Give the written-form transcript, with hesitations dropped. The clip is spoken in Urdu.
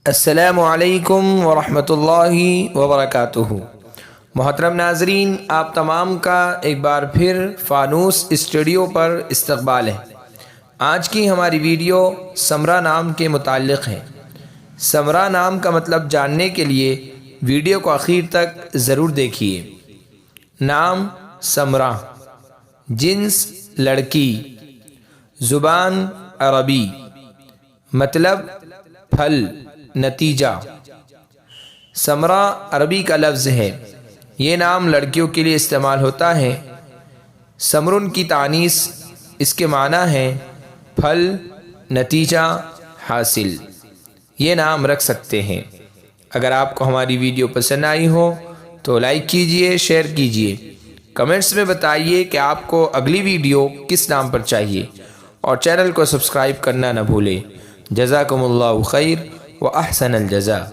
السلام علیکم ورحمۃ اللہ وبرکاتہ۔ محترم ناظرین، آپ تمام کا ایک بار پھر فانوس اسٹوڈیو پر استقبال ہے۔ آج کی ہماری ویڈیو ثمرہ نام کے متعلق ہے۔ ثمرہ نام کا مطلب جاننے کے لیے ویڈیو کو آخر تک ضرور دیکھیے۔ نام ثمرہ، جنس لڑکی، زبان عربی، مطلب پھل، نتیجہ۔ ثمرہ عربی کا لفظ ہے، یہ نام لڑکیوں کے لیے استعمال ہوتا ہے۔ ثمرٌ کی تانیث، اس کے معنی ہے پھل، نتیجہ حاصل۔ یہ نام رکھ سکتے ہیں۔ اگر آپ کو ہماری ویڈیو پسند آئی ہو تو لائک کیجئے، شیئر کیجئے، کمنٹس میں بتائیے کہ آپ کو اگلی ویڈیو کس نام پر چاہیے، اور چینل کو سبسکرائب کرنا نہ بھولیں۔ جزاکم اللہ خیر و احسن الجزاء۔